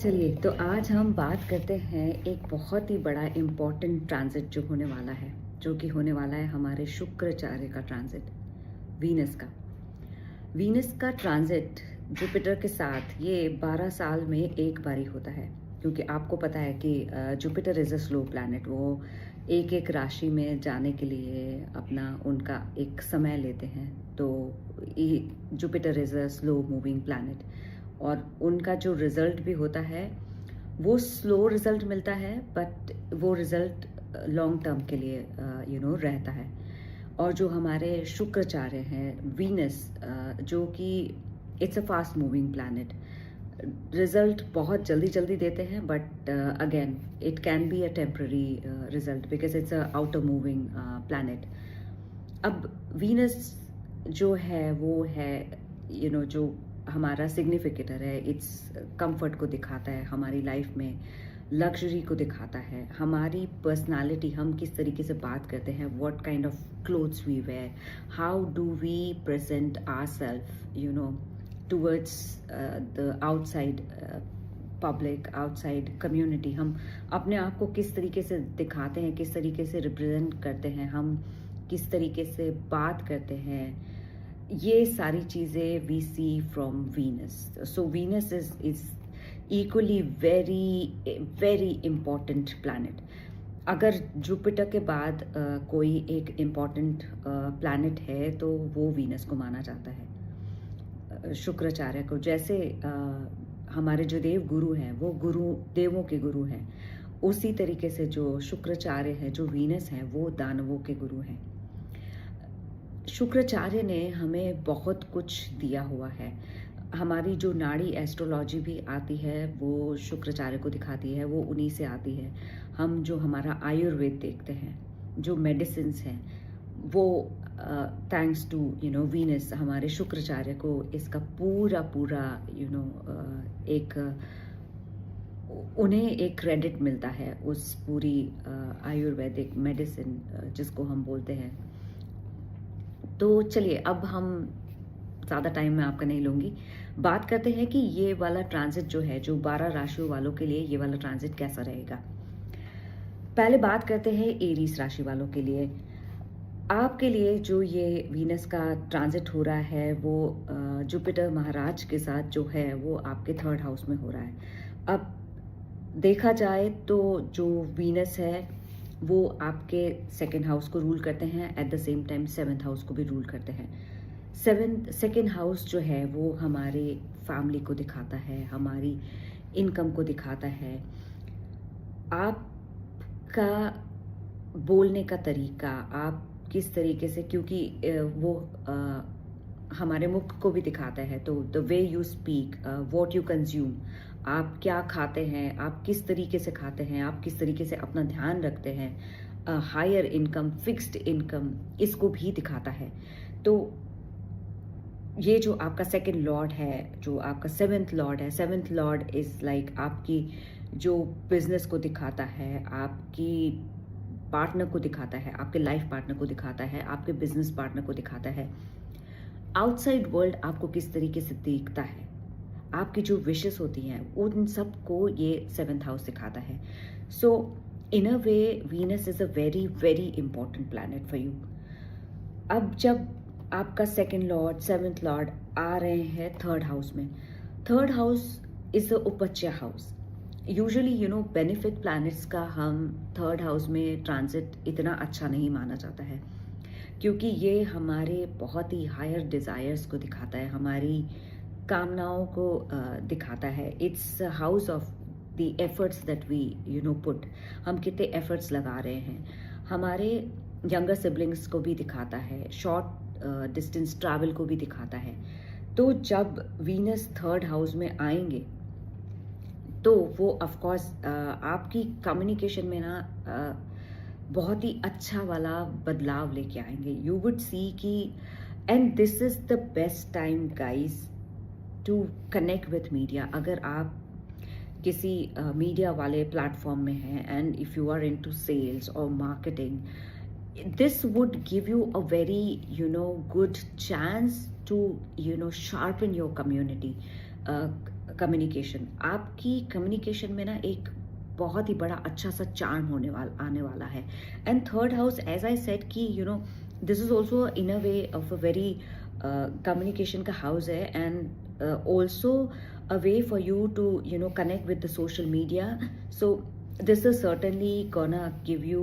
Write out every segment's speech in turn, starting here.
चलिए, तो आज हम बात करते हैं एक बहुत ही बड़ा इम्पोर्टेंट ट्रांज़िट जो होने वाला है, जो कि होने वाला है हमारे शुक्राचार्य का ट्रांज़िट, वीनस का। वीनस का ट्रांज़िट जुपिटर के साथ ये 12 साल में एक बारी होता है, क्योंकि आपको पता है कि Jupiter is a slow planet. वो एक-एक राशि में जाने के लिए अपना उनका एक समय लेते हैं, तो ये Jupiter is a slow moving planet और उनका जो रिज़ल्ट भी होता है, वो स्लो रिज़ल्ट मिलता है, बट वो रिज़ल्ट लॉन्ग टर्म के लिए रहता है। और जो हमारे शुक्राचार्य हैं, वीनस, जो कि it's a fast moving planet, result बहुत जल्दी-जल्दी देते हैं, but again it can be a temporary result because it's a outer moving planet. अब वीनस जो है वो है जो हमारा सिग्निफिकेटर है, इट्स कंफर्ट को दिखाता है हमारी लाइफ में, लग्जरी को दिखाता है, हमारी पर्सनालिटी, हम किस तरीके से बात करते हैं, what kind of clothes we wear, how do we present ourselves towards the outside public, outside community. हम अपने आप को किस तरीके से दिखाते हैं, किस तरीके से रिप्रेजेंट करते हैं, हम किस तरीके से बात करते हैं, ये सारी चीज़ें we see from Venus. So Venus is equally very very important planet. अगर जुपिटर के बाद कोई एक इम्पॉर्टेंट प्लैनेट है तो वो वीनस को माना जाता है, शुक्राचार्य को। जैसे हमारे जो देव गुरु हैं वो गुरु देवों के गुरु हैं, उसी तरीके से जो शुक्राचार्य है, जो वीनस है, वो दानवों के गुरु हैं। शुक्राचार्य ने हमें बहुत कुछ दिया हुआ है। हमारी जो नाड़ी एस्ट्रोलॉजी भी आती है वो शुक्राचार्य को दिखाती है, वो उन्हीं से आती है। हम जो हमारा आयुर्वेद देखते हैं, जो मेडिसिन्स हैं, वो थैंक्स टू वीनस, हमारे शुक्राचार्य को इसका पूरा पूरा एक उन्हें एक क्रेडिट मिलता है उस पूरी आयुर्वेदिक मेडिसिन जिसको हम बोलते हैं। तो चलिए, अब हम ज़्यादा टाइम मैं आपका नहीं लूँगी। बात करते हैं कि ये वाला ट्रांज़िट जो है, जो 12 राशियों वालों के लिए ये वाला ट्रांज़िट कैसा रहेगा। पहले बात करते हैं एरीज़ राशि वालों के लिए। आपके लिए जो ये वीनस का ट्रांज़िट हो रहा है वो जुपिटर महाराज के साथ जो है वो आपके 3rd हाउस में हो रहा है। अब देखा जाए तो जो वीनस है वो आपके 2nd हाउस को रूल करते हैं, eight the same time 7th house को भी रूल करते हैं। 2nd हाउस जो है वो हमारे फैमिली को दिखाता है, हमारी इनकम को दिखाता है, आपका बोलने का तरीका, आप किस तरीके से, क्योंकि वो हमारे मुख को भी दिखाता है, तो the way you speak, what you consume, आप क्या खाते हैं, आप किस तरीके से खाते हैं, आप किस तरीके से अपना ध्यान रखते हैं, हायर इनकम, फिक्स्ड इनकम, इसको भी दिखाता है। तो ये जो आपका 2nd लॉर्ड है, जो आपका 7th लॉर्ड है, 7th लॉर्ड इज़ लाइक आपकी जो बिजनेस को दिखाता है, आपकी पार्टनर को दिखाता है, आपके लाइफ पार्टनर को दिखाता है, आपके बिजनेस पार्टनर को दिखाता है। आउटसाइड वर्ल्ड आपको किस तरीके से देखता है, आपकी जो विशेस होती हैं, उन सबको ये 7th हाउस दिखाता है। So in a way Venus is a very very important planet for you. अब जब आपका 2nd लॉर्ड, 7th लॉर्ड आ रहे हैं 3rd हाउस में, 3rd house is the upachaya house. Usually benefit planets का हम 3rd हाउस में ट्रांजिट इतना अच्छा नहीं माना जाता है, क्योंकि ये हमारे बहुत ही हायर डिज़ायर्स को दिखाता है, हमारी कामनाओं को दिखाता है। It's house of the efforts that we put, हम कितने एफर्ट्स लगा रहे हैं। हमारे यंगर सिबलिंग्स को भी दिखाता है, शॉर्ट डिस्टेंस ट्रैवल को भी दिखाता है। तो जब वीनस 3rd हाउस में आएंगे तो वो ऑफ कोर्स आपकी कम्युनिकेशन में ना बहुत ही अच्छा वाला बदलाव लेके आएंगे। यू वुड सी कि and this is the best time guys to connect with media. अगर आप किसी मीडिया वाले प्लेटफॉर्म में हैं and if you are into sales और marketing, this would give you a very good chance to sharpen your community, communication, आपकी communication में ना एक बहुत ही बड़ा अच्छा सा चार्म आने वाला है। And third house, as I said कि this is also in a way of a very communication का हाउस है, and also a way for you to connect with the social media. So this is certainly gonna give you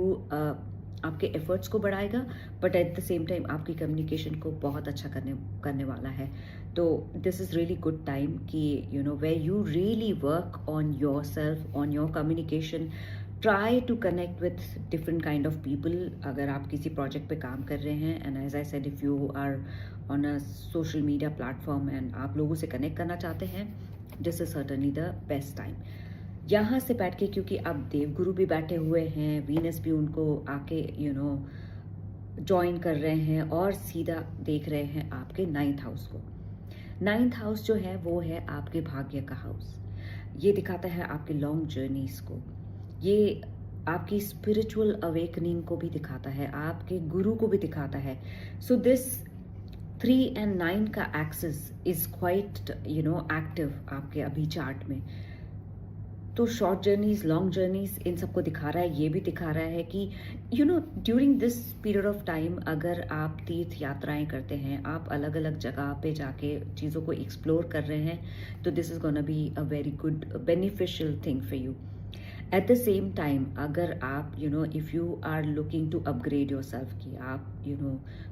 आपके efforts को बढ़ाएगा, but at the same time आपकी communication को बहुत अच्छा करने वाला है। तो this is really good time कि where you really work on yourself, on your communication, try to connect with different kind of people. अगर आप किसी प्रोजेक्ट पे काम कर रहे हैं, and as I said, if you are on a social media platform and आप लोगों से कनेक्ट करना चाहते हैं, this is certainly the best time. यहाँ से बैठ के, क्योंकि अब देवगुरु भी बैठे हुए हैं, वीनस भी उनको आके ज्वाइन कर रहे हैं और सीधा देख रहे हैं आपके 9th हाउस को। 9th हाउस जो है वो है आपके भाग्य का हाउस। ये दिखाता है आपके लॉन्ग जर्नीज को, ये आपकी स्पिरिचुअल अवेकनिंग को भी दिखाता है, आपके गुरु को भी दिखाता है। सो दिस 3 and 9 का एक्सिस इज क्वाइट एक्टिव आपके अभी चार्ट में। तो शॉर्ट जर्नीज, लॉन्ग जर्नीज, इन सबको दिखा रहा है। ये भी दिखा रहा है कि during this period of time अगर आप तीर्थ यात्राएं करते हैं, आप अलग अलग जगह पे जाके चीज़ों को एक्सप्लोर कर रहे हैं, तो this is gonna be a very good beneficial thing for you. At the same time, अगर आप if you are looking to upgrade yourself, कि आप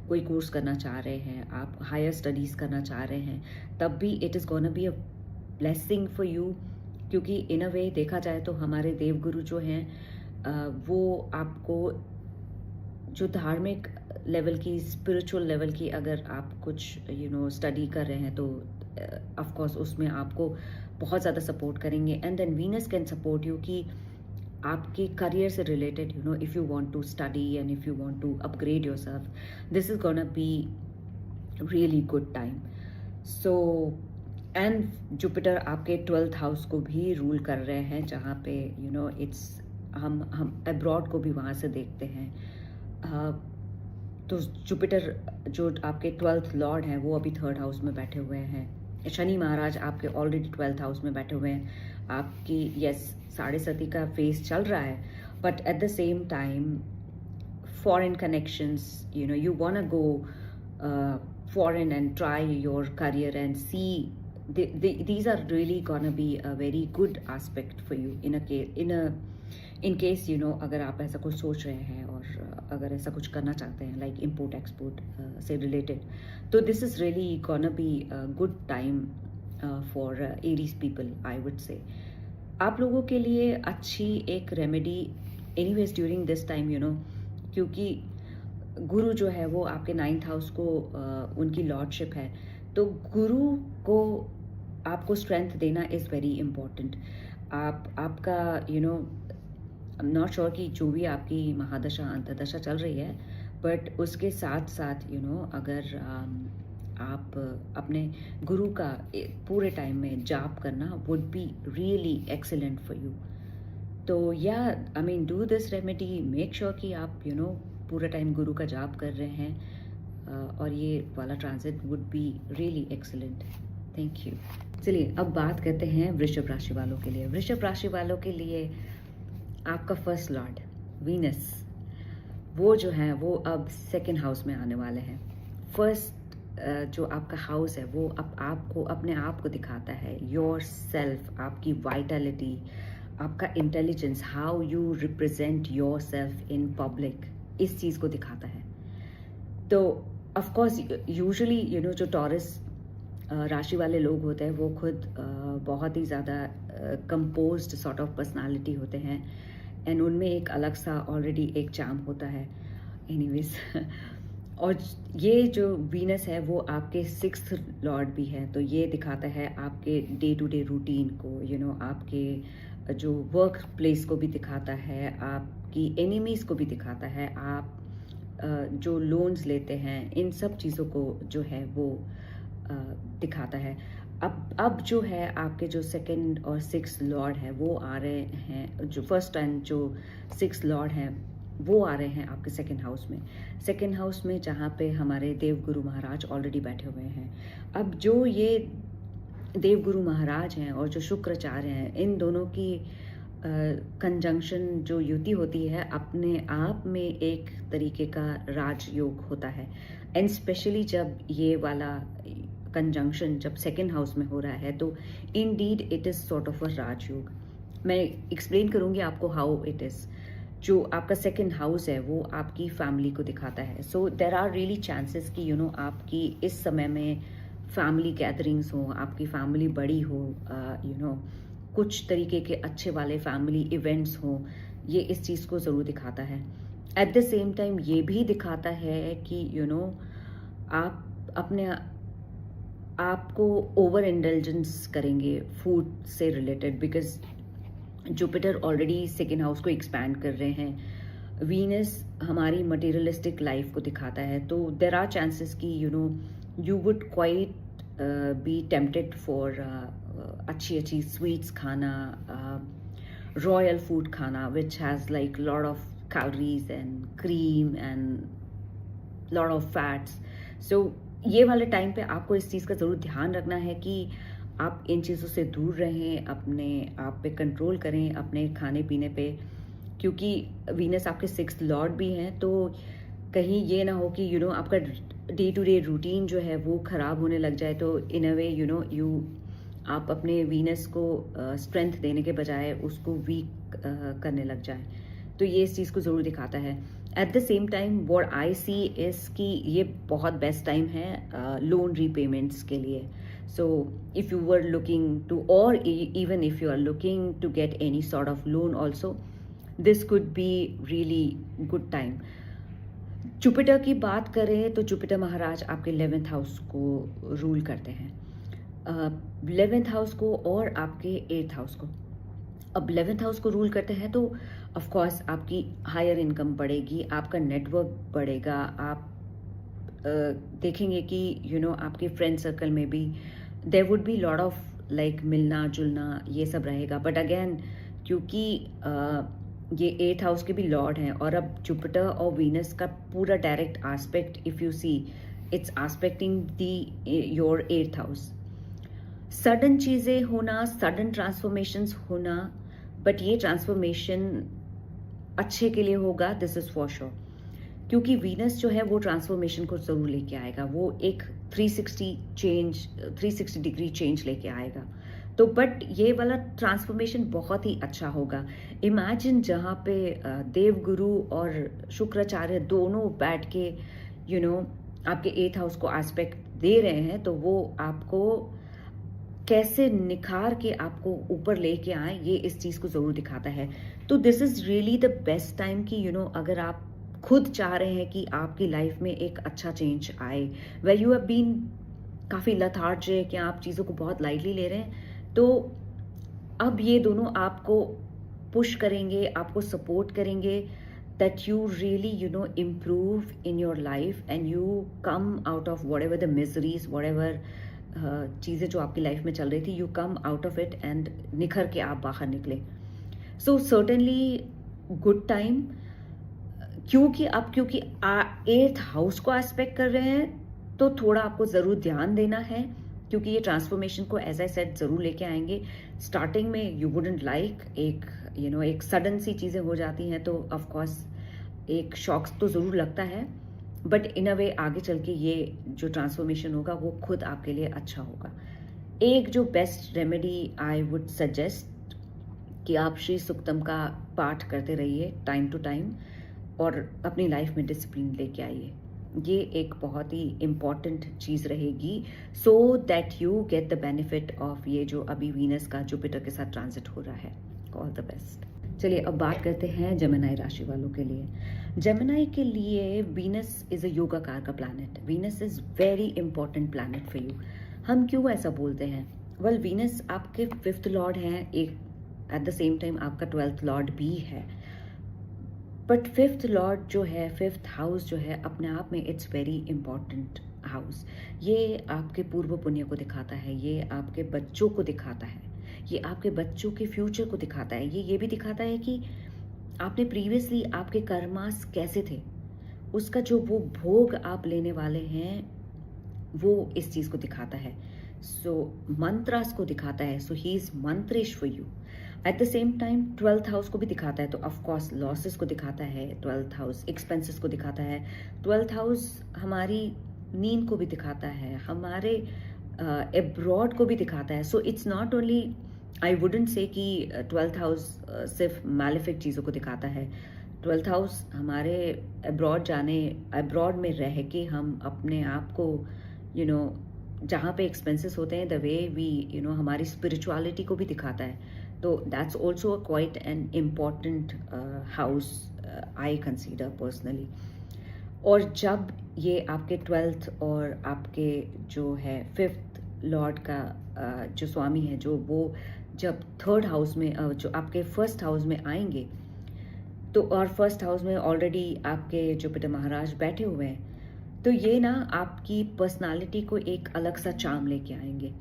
कोई कोर्स करना चाह रहे हैं, आप हायर स्टडीज़ करना चाह रहे हैं, तब भी it is gonna be a blessing for you. क्योंकि इन अ वे देखा जाए तो हमारे देवगुरु जो हैं वो आपको जो धार्मिक लेवल की, स्पिरिचुअल लेवल की अगर आप कुछ स्टडी कर रहे हैं, तो ऑफ कोर्स उसमें आपको बहुत ज़्यादा सपोर्ट करेंगे। And then Venus can support you कि आपके करियर से related, if you want to study and if you want to upgrade yourself, this is gonna be really good time. So and Jupiter आपके 12th house को भी rule कर रहे हैं, जहाँ पे इट्स हम अब्रॉड को भी वहाँ से देखते हैं। तो जुपिटर जो आपके 12th लॉर्ड हैं, वो अभी 3rd हाउस में बैठे हुए हैं। शनि महाराज आपके ऑलरेडी 12th हाउस में बैठे हुए हैं। आपकी यस 7.5 का फेस चल रहा है, but at the same time foreign connections, you wanna go foreign and try your career and see these are really gonna be a very good aspect for you in case अगर आप ऐसा कुछ सोच रहे हैं और अगर ऐसा कुछ करना चाहते हैं लाइक इम्पोर्ट एक्सपोर्ट से रिलेटेड, तो this is really gonna be a good time for Aries people, I would say. आप लोगों के लिए अच्छी एक remedy anyways during this time, क्योंकि गुरु जो है वो आपके 9th हाउस को उनकी लॉर्डशिप है, तो गुरु को आपको स्ट्रेंथ देना इज़ वेरी इम्पॉर्टेंट। आपका आई एम नॉट श्योर कि जो भी आपकी महादशा अंतर्दशा चल रही है, बट उसके साथ साथ अगर आप अपने गुरु का पूरे टाइम में जाप करना would be really excellent for you. तो या I mean do this remedy, make sure कि आप पूरा टाइम गुरु का जाप कर रहे हैं, और ये वाला transit would be really excellent. Thank you. चलिए अब बात करते हैं वृषभ राशि वालों के लिए। वृषभ राशि वालों के लिए आपका फर्स्ट लॉर्ड वीनस, वो जो है वो अब 2nd हाउस में आने वाले हैं। फर्स्ट जो आपका हाउस है वो आपको अपने आप को दिखाता है, योर सेल्फ, आपकी वाइटलिटी, आपका intelligence, how you represent your self in public, इस चीज़ को दिखाता है। तो ऑफ कोर्स यूजुअली जो टॉरस राशि वाले लोग होते हैं वो खुद बहुत ही ज़्यादा कंपोज्ड सॉर्ट ऑफ पर्सनालिटी होते हैं, एंड उनमें एक अलग सा ऑलरेडी एक चार्म होता है। एनीवेज और ये जो वीनस है वो आपके 6th लॉर्ड भी है, तो ये दिखाता है आपके डे टू डे रूटीन को, आपके जो वर्क प्लेस को भी दिखाता है, आपकी एनिमीज़ को भी दिखाता है, आप जो लोन्स लेते हैं, इन सब चीज़ों को जो है वो दिखाता है। अब जो है आपके जो 2nd और 6th लॉर्ड है वो आ रहे हैं, जो 1st एंड जो 6th लॉर्ड हैं वो आ रहे हैं आपके 2nd हाउस में। 2nd हाउस में जहाँ पे हमारे देवगुरु महाराज ऑलरेडी बैठे हुए हैं। अब जो ये देवगुरु महाराज हैं और जो शुक्राचार्य हैं, इन दोनों की कंजंक्शन जो युति होती है अपने आप में एक तरीके का राजयोग होता है। एंड स्पेशली जब ये वाला कंजंक्शन जब सेकेंड हाउस में हो रहा है तो indeed it is sort of a rajyoga. मैं एक्सप्लेन करूँगी आपको हाउ इट इज़। जो आपका सेकेंड हाउस है वो आपकी फैमिली को दिखाता है। सो देर आर रियली चांसेस कि आपकी इस समय में फैमिली गैदरिंग्स हो, आपकी फैमिली बड़ी हो, कुछ तरीके के अच्छे वाले फैमिली इवेंट्स हों, ये इस चीज़ को ज़रूर दिखाता है। एट द सेम टाइम ये भी दिखाता है कि आप अपने आपको ओवर इंडल्जेंस करेंगे फूड से related, because Jupiter already second house को एक्सपैंड कर रहे हैं। वीनस हमारी मटेरियलिस्टिक लाइफ को दिखाता है, तो देर आर चांसेस कि you would quite be tempted for अच्छी अच्छी स्वीट्स खाना, रॉयल फूड खाना which has like lot of calories and cream and lot of fats. So ये वाले टाइम पे आपको इस चीज़ का ज़रूर ध्यान रखना है कि आप इन चीज़ों से दूर रहें, अपने आप पे कंट्रोल करें, अपने खाने पीने पे, क्योंकि वीनस आपके 6th लॉर्ड भी हैं। तो कहीं ये ना हो कि आपका डे टू डे रूटीन जो है वो ख़राब होने लग जाए, तो इन अ वे आप अपने वीनस को स्ट्रेंथ देने के बजाय उसको वीक करने लग जाए। तो ये इस चीज़ को ज़रूर दिखाता है। At the same time what I see is कि ये बहुत बेस्ट टाइम है लोन रीपेमेंट्स के लिए। So if you were looking to, or even if you are looking to get any sort of loan also, this could be really good time. Jupiter की बात करें तो जुपिटर महाराज आपके 11th house को rule करते हैं, 11th हाउस को और आपके 8th हाउस को। अब 11th हाउस को रूल करते हैं तो ऑफ कोर्स आपकी हायर इनकम बढ़ेगी, आपका नेटवर्क बढ़ेगा, आप देखेंगे कि आपके फ्रेंड सर्कल में भी there would be lot of like मिलना जुलना ये सब रहेगा। बट अगेन क्योंकि ये 8th हाउस के भी लॉर्ड हैं और अब जुपिटर और वीनस का पूरा direct aspect, if you see it's expecting the your 8th house. Sudden चीज़ें होना, सडन ट्रांसफॉर्मेशंस होना, बट ये ट्रांसफॉर्मेशन अच्छे के लिए होगा, दिस इज़ फॉर श्योर। क्योंकि वीनस जो है वो ट्रांसफॉर्मेशन को ज़रूर लेके आएगा, वो एक 360 डिग्री चेंज लेके आएगा। तो बट ये वाला ट्रांसफॉर्मेशन बहुत ही अच्छा होगा। इमेजिन जहाँ पे देवगुरु और शुक्राचार्य दोनों बैठ के आपके 8th हाउस को एस्पेक्ट दे रहे हैं, तो वो आपको कैसे निखार के आपको ऊपर लेके आए, ये इस चीज़ को ज़रूर दिखाता है। तो this is really the best time कि अगर आप खुद चाह रहे हैं कि आपकी लाइफ में एक अच्छा चेंज आए, वेर यू हैव बीन काफ़ी लथार्जिक या आप चीज़ों को बहुत लाइटली ले रहे हैं, तो अब ये दोनों आपको पुश करेंगे, आपको सपोर्ट करेंगे, that you really improve in your life and you come out of what ever the miseries, what ever चीज़ें जो आपकी लाइफ में चल रही थी, you come out of it and निखर के आप बाहर निकले। सो सर्टेनली गुड टाइम, क्योंकि 8th हाउस को एस्पेक्ट कर रहे हैं तो थोड़ा आपको ज़रूर ध्यान देना है, क्योंकि ये ट्रांसफॉर्मेशन को एज आई सेड ज़रूर लेके आएंगे। स्टार्टिंग में यू वुडंट लाइक एक सडन सी चीज़ें हो जाती हैं तो ऑफ कोर्स एक शॉक तो ज़रूर लगता है, बट इन अ वे आगे चल के ये जो ट्रांसफॉर्मेशन होगा वो खुद आपके लिए अच्छा होगा। एक जो best remedy I would suggest कि आप श्री सुक्तम का पाठ करते रहिए टाइम टू टाइम और अपनी लाइफ में डिसिप्लिन लेके आइए। ये एक बहुत ही इम्पॉर्टेंट चीज़ रहेगी, so that you get the benefit of ये जो अभी वीनस का जुपिटर के साथ ट्रांजिट हो रहा है। All the best. चलिए अब बात करते हैं जेमिनी राशि वालों के लिए। जेमिनी के लिए वीनस इज़ अ योगाकार का planet. Venus is very important planet for you. हम क्यों ऐसा बोलते हैं? वेल, वीनस आपके 5th लॉर्ड हैं, एक एट द सेम टाइम आपका 12th लॉर्ड भी है, बट 5th लॉर्ड जो है, 5th हाउस जो है, अपने आप में इट्स वेरी इंपॉर्टेंट हाउस। ये आपके पूर्व पुण्य को दिखाता है, ये आपके बच्चों को दिखाता है, ये आपके बच्चों के फ्यूचर को दिखाता है, ये भी दिखाता है कि आपने प्रीवियसली आपके कर्मास कैसे थे, उसका जो वो भोग आप लेने वाले हैं वो इस चीज़ को दिखाता है। सो मंत्रास को दिखाता है, so he is mantresh for you. At the same time 12th house को भी दिखाता है, तो ऑफ कोर्स लॉसेस को दिखाता है 12th हाउस, एक्सपेंसेस को दिखाता है 12th हाउस, हमारी नींद को भी दिखाता है, हमारे एब्रॉड को भी दिखाता है। So it's not only, I wouldn't say कि 12th हाउस सिर्फ मैलिफिक चीज़ों को दिखाता है। 12th हाउस हमारे अब्रॉड जाने, अब्रॉड में रह के हम अपने आप को यू नो जहाँ पे एक्सपेंसेस होते हैं, द वे वी हमारी स्पिरिचुअलिटी को भी दिखाता है। तो that's also quite an important house I consider personally. और जब ये आपके 12th और आपके जो है 5th लॉर्ड का जो स्वामी है, जो वो जब 3rd हाउस में जो आपके 1st हाउस में आएंगे, तो और 1st हाउस में ऑलरेडी आपके जुपिटर महाराज बैठे हुए हैं, तो ये ना आपकी पर्सनालिटी को एक अलग सा चार्म लेके आएंगे।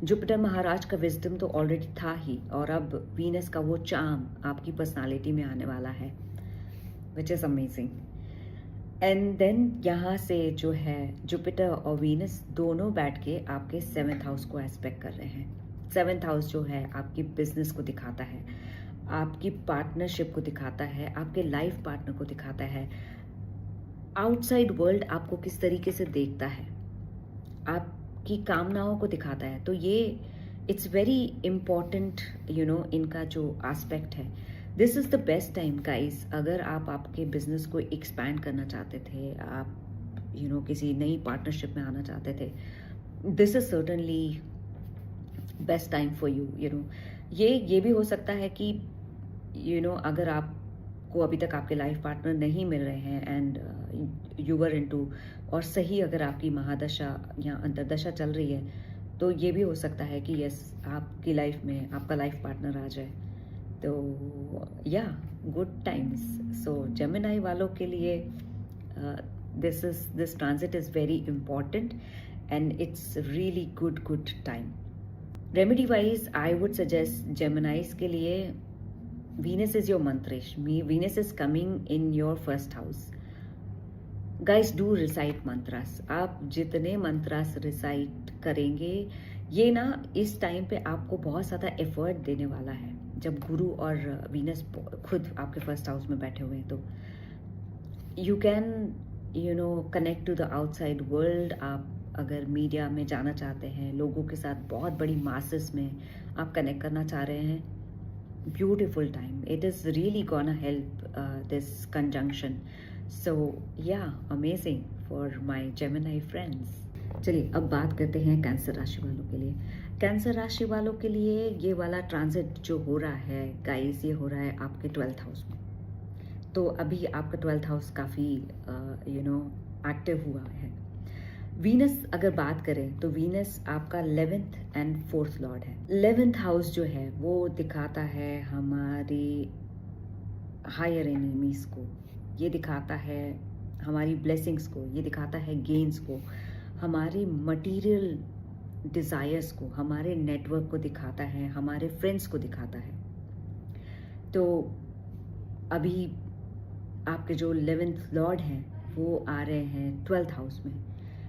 जुपिटर महाराज का विजडम तो ऑलरेडी था ही, और अब वीनस का वो चार्म आपकी पर्सनालिटी में आने वाला है, which is amazing. And then यहाँ से जो है जुपिटर और वीनस दोनों बैठ के आपके 7th हाउस को एस्पेक्ट कर रहे हैं। 7th हाउस जो है आपकी बिजनेस को दिखाता है, आपकी पार्टनरशिप को दिखाता है, आपके लाइफ पार्टनर को दिखाता है, आउटसाइड वर्ल्ड आपको किस तरीके से देखता है, आपकी कामनाओं को दिखाता है। तो ये इट्स वेरी इम्पॉर्टेंट इनका जो एस्पेक्ट है। This is the best time guys, अगर आप आपके बिजनेस को एक्सपैंड करना चाहते थे, आप किसी नई पार्टनरशिप में आना चाहते थे, this is certainly best time for you. ये भी हो सकता है कि अगर आपको अभी तक आपके लाइफ पार्टनर नहीं मिल रहे हैं एंड यू वर इनटू, और सही अगर आपकी महादशा या अंतरदशा चल रही है, तो ये भी हो सकता है कि यस आपकी लाइफ में आपका लाइफ पार्टनर आ जाए। तो या गुड टाइम्स। सो जेमिनी वालों के लिए this transit is very important and it's really good time. Remedy wise I would suggest जेमिनाइज के लिए, Venus is your mantrish. Venus is coming in your 1st house. Guys, do recite mantras. आप जितने mantras recite करेंगे, ये ना इस time पे आपको बहुत ज़्यादा एफर्ट देने वाला है। जब गुरु और वीनस खुद आपके 1st हाउस में बैठे हुए हैं, तो you can connect to the outside world. आप अगर मीडिया में जाना चाहते हैं, लोगों के साथ बहुत बड़ी मासेस में आप कनेक्ट करना चाह रहे हैं, beautiful time. It is really gonna help this conjunction. So yeah, amazing for my Gemini friends. चलिए अब बात करते हैं कैंसर राशि वालों के लिए। कैंसर राशि वालों के लिए ये वाला ट्रांजिट जो हो रहा है गाइस, ये हो रहा है आपके 12th हाउस में। तो अभी आपका 12th हाउस काफ़ी एक्टिव हुआ है। वीनस अगर बात करें तो वीनस आपका 11th एंड 4th लॉर्ड है। 11th हाउस जो है वो दिखाता है हमारी हायर एनिमीज को, ये दिखाता है हमारी ब्लेसिंग्स को, ये दिखाता है गेन्स को, हमारी मटेरियल डिज़ायर्स को, हमारे नेटवर्क को दिखाता है, हमारे फ्रेंड्स को दिखाता है। तो अभी आपके जो 11th लॉर्ड हैं वो आ रहे हैं 12th हाउस में।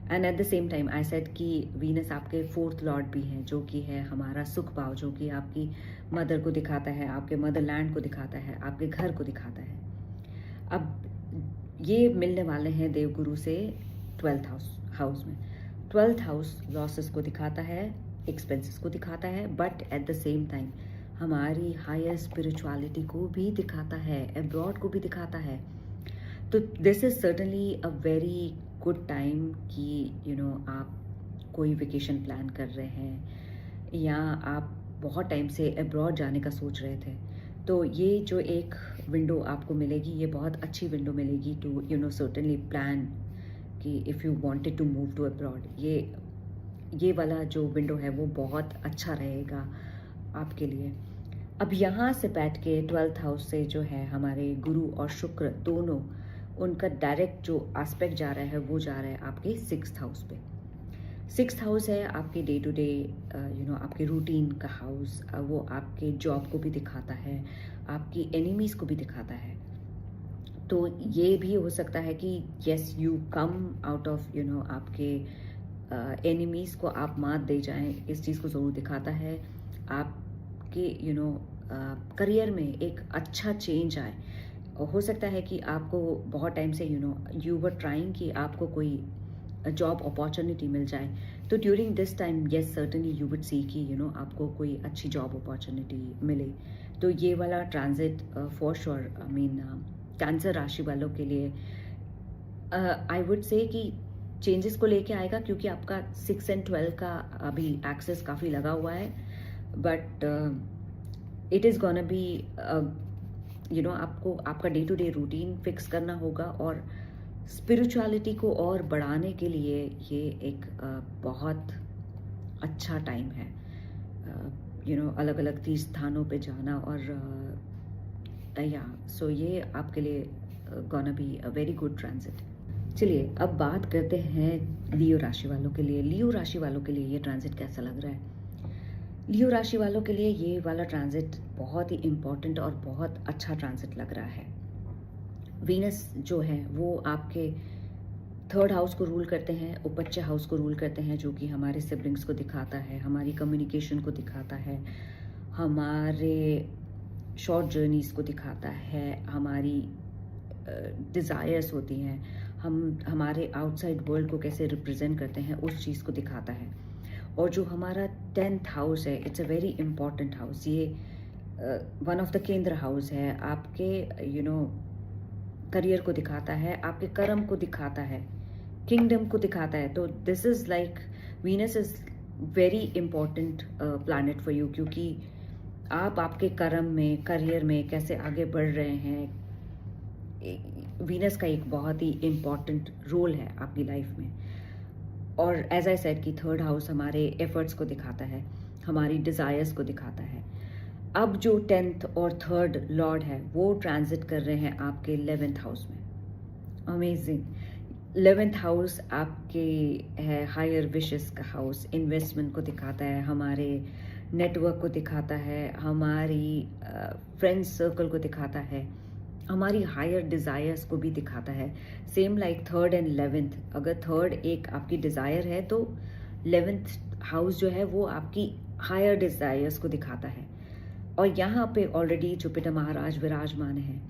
And eight the same time I said कि वीनस आपके 4th लॉर्ड भी हैं, जो कि है हमारा सुख भाव, जो कि आपकी मदर को दिखाता है, आपके मदरलैंड को दिखाता है, आपके घर को दिखाता है। अब ये मिलने वाले हैं देवगुरु से 12th हाउस में। 12th हाउस लॉसेस को दिखाता है, एक्सपेंसेस को दिखाता है, but at the same time हमारी हायर स्पिरिचुअलिटी को भी दिखाता है, अब्रॉड को भी दिखाता है। तो this is certainly a very good time कि आप कोई वेकेशन प्लान कर रहे हैं या आप बहुत टाइम से अब्रॉड जाने का सोच रहे थे, तो ये जो एक विंडो आपको मिलेगी, ये बहुत अच्छी विंडो मिलेगी टू सर्टनली प्लान कि if you wanted to move to abroad, ये वाला जो विंडो है वो बहुत अच्छा रहेगा आपके लिए। अब यहाँ से बैठ के 12th हाउस से जो है हमारे गुरु और शुक्र दोनों, उनका डायरेक्ट जो एस्पेक्ट जा रहा है वो जा रहा है आपके 6th हाउस पे। 6th हाउस है आपके डे टू डे आपके रूटीन का हाउस, वो आपके जॉब को भी दिखाता है, आपकी एनिमीज़ को भी दिखाता है। तो ये भी हो सकता है कि yes you come out of आपके एनिमीज़ को आप मात दे जाएं, इस चीज़ को ज़रूर दिखाता है। आपके करियर में एक अच्छा चेंज आए। हो सकता है कि आपको बहुत टाइम से यू वर ट्राइंग कि आपको कोई जॉब अपॉर्चुनिटी मिल जाए, तो during this time yes certainly you would see कि आपको कोई अच्छी जॉब अपॉर्चुनिटी मिले। तो ये वाला transit for sure I mean cancer राशि वालों के लिए आई वुड से कि चेंजेस को लेके आएगा, क्योंकि आपका 6 एंड 12 का अभी एक्सेस काफ़ी लगा हुआ है। But it is gonna be आपको आपका day to day routine fix करना होगा, और स्पिरिचुअलिटी को और बढ़ाने के लिए ये एक बहुत अच्छा टाइम है। अलग अलग तीर्थ स्थानों पे जाना, और सो ये आपके लिए gonna be a very good transit. चलिए अब बात करते हैं लियो राशि वालों के लिए। लियो राशि वालों के लिए ये ट्रांजिट कैसा लग रहा है? लियो राशि वालों के लिए ये वाला ट्रांजिट बहुत ही इम्पॉर्टेंट और बहुत अच्छा ट्रांजिट लग रहा है। वीनस जो है वो आपके 3rd हाउस को रूल करते हैं, उपच्य हाउस को रूल करते हैं, जो कि हमारे सिबलिंग्स को दिखाता है, हमारी कम्युनिकेशन को दिखाता है, हमारे शॉर्ट जर्नीज को दिखाता है, हमारी डिज़ायर्स होती हैं, हम हमारे आउटसाइड वर्ल्ड को कैसे रिप्रेजेंट करते हैं, उस चीज़ को दिखाता है। और जो हमारा 10th हाउस है, it's a very important house. ये वन ऑफ द केंद्र हाउस है, आपके करियर को दिखाता है, आपके कर्म को दिखाता है, किंगडम को दिखाता है। तो this is like Venus is very important planet for you, क्योंकि आप आपके कर्म में, करियर में कैसे आगे बढ़ रहे हैं, वीनस का एक बहुत ही इम्पॉर्टेंट रोल है आपकी लाइफ में। और एज आई सेड कि 3rd हाउस हमारे एफर्ट्स को दिखाता है, हमारी डिज़ायर्स को दिखाता है। अब जो 10th और 3rd लॉर्ड है वो ट्रांजिट कर रहे हैं आपके 11th हाउस में। अमेजिंग। 11th हाउस आपके है हायर विशेस का हाउस, इन्वेस्टमेंट को दिखाता है, हमारे नेटवर्क को दिखाता है, हमारी फ्रेंड्स सर्कल को दिखाता है, हमारी हायर डिज़ायर्स को भी दिखाता है। Same like 3rd and 11th, अगर 3rd एक आपकी डिज़ायर है तो 11th हाउस जो है वो आपकी हायर डिज़ायर्स को दिखाता है। और यहाँ पे ऑलरेडी जुपिटर महाराज विराजमान है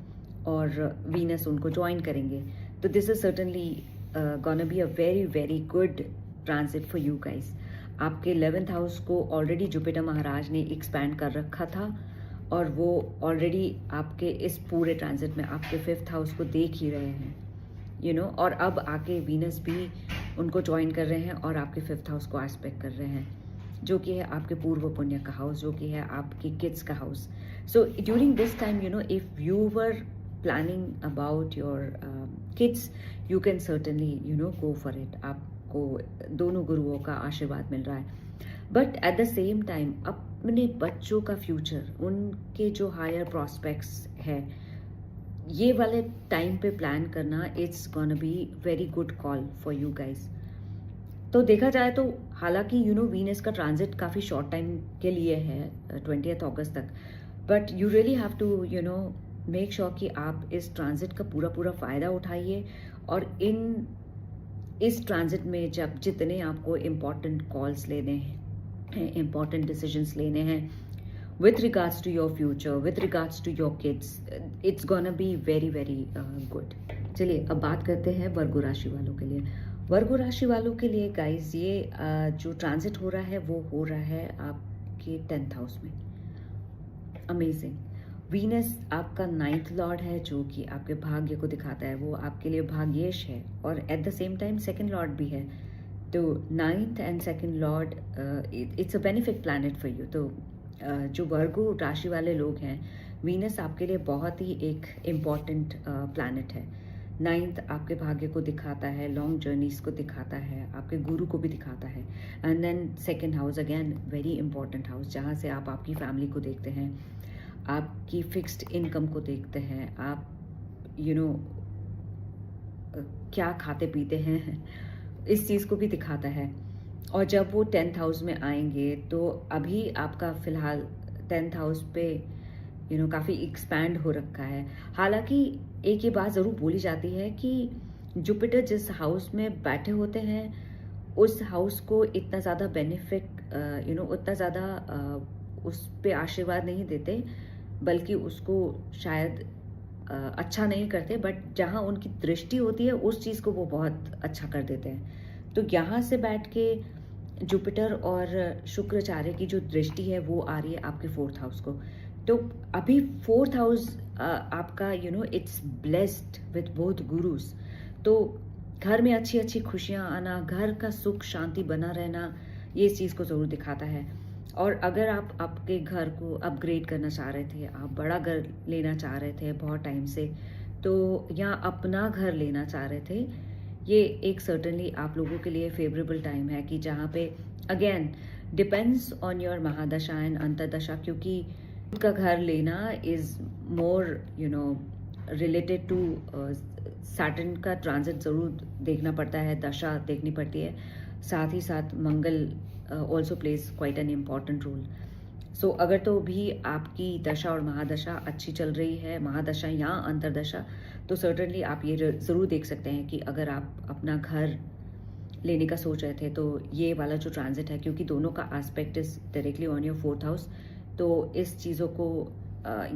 और वीनस उनको ज्वाइन करेंगे। तो this is certainly gonna be a very very good transit for you guys. आपके 11th हाउस को ऑलरेडी जुपिटर महाराज ने एक्सपैंड कर रखा था, और वो ऑलरेडी आपके इस पूरे ट्रांजिट में आपके 5th हाउस को देख ही रहे हैं, और अब आके वीनस भी उनको ज्वाइन कर रहे हैं और आपके 5th हाउस को एस्पेक्ट कर रहे हैं, जो कि है आपके पूर्व पुण्य का हाउस, जो कि है आपके किड्स का house. So during this time if you were planning about your kids, you can certainly go for it. आपको दोनों गुरुओं का आशीर्वाद मिल रहा है। But at the same time अपने बच्चों का फ्यूचर, उनके जो हायर प्रॉस्पेक्ट्स है, ये वाले टाइम पे प्लान करना, it's gonna be very good call for you guys. तो देखा जाए तो हालांकि वीनस का ट्रांजिट काफ़ी शॉर्ट टाइम के लिए है, 20 अगस्त तक, but you really have to make sure कि आप इस ट्रांजिट का पूरा फ़ायदा उठाइए। और इस ट्रांजिट में जब जितने आपको इम्पॉर्टेंट कॉल्स लेने हैं, इम्पॉर्टेंट डिसीजंस लेने हैं with regards to your future, with regards to your kids, it's gonna be very very good। चलिए अब बात करते हैं वर्गो राशि वालों के लिए। वर्गो राशि वालों के लिए गाइज ये जो ट्रांजिट हो रहा है वो हो रहा है आपके 10th हाउस में। अमेजिंग। वीनस आपका 9th लॉर्ड है, जो कि आपके भाग्य को दिखाता है, वो आपके लिए भाग्येश है, और eight the same time 2nd Lord भी है। तो 9th and 2nd Lord, it's a benefit planet for you. तो जो वर्गो राशि वाले लोग हैं, वीनस आपके लिए बहुत ही एक इम्पॉर्टेंट प्लैनेट है। 9th आपके भाग्य को दिखाता है, लॉन्ग जर्नीज को दिखाता है, आपके गुरु को भी दिखाता है। And then 2nd house again very important house, जहाँ से आप आपकी फैमिली को देखते हैं, आपकी फिक्स्ड इनकम को देखते हैं, आप क्या खाते पीते हैं, इस चीज़ को भी दिखाता है। और जब वो 10th हाउस में आएंगे तो अभी आपका फ़िलहाल 10th हाउस पे काफ़ी एक्सपैंड हो रखा है। हालांकि एक ये बात ज़रूर बोली जाती है कि जुपिटर जिस हाउस में बैठे होते हैं उस हाउस को इतना ज़्यादा बेनिफिट उतना ज़्यादा उस पे आशीर्वाद नहीं देते, बल्कि उसको शायद अच्छा नहीं करते, बट जहाँ उनकी दृष्टि होती है उस चीज़ को वो बहुत अच्छा कर देते हैं। तो यहाँ से बैठ के जुपिटर और शुक्राचार्य की जो दृष्टि है वो आ रही है आपके 4th हाउस को। तो अभी 4th हाउस आपका it's blessed with both gurus. तो घर में अच्छी अच्छी खुशियाँ आना, घर का सुख शांति बना रहना, ये इस चीज़ को ज़रूर दिखाता है। और अगर आप आपके घर को अपग्रेड करना चाह रहे थे, आप बड़ा घर लेना चाह रहे थे बहुत टाइम से, तो या अपना घर लेना चाह रहे थे, ये एक सर्टनली आप लोगों के लिए फेवरेबल टाइम है कि जहाँ पे again depends on your mahadasha and antardasha, क्योंकि खुद का घर लेना is more related to Saturn का ट्रांजिट ज़रूर देखना पड़ता है, दशा देखनी पड़ती है, साथ ही साथ Mangal also plays quite an important role. So अगर तो भी आपकी दशा और महादशा अच्छी चल रही है, महादशा या अंतरदशा, तो सर्टनली आप ये ज़रूर देख सकते हैं कि अगर आप अपना घर लेने का सोच रहे थे तो ये वाला जो ट्रांजिट है, क्योंकि दोनों का aspect is directly on your 4th house, तो इस चीज़ों को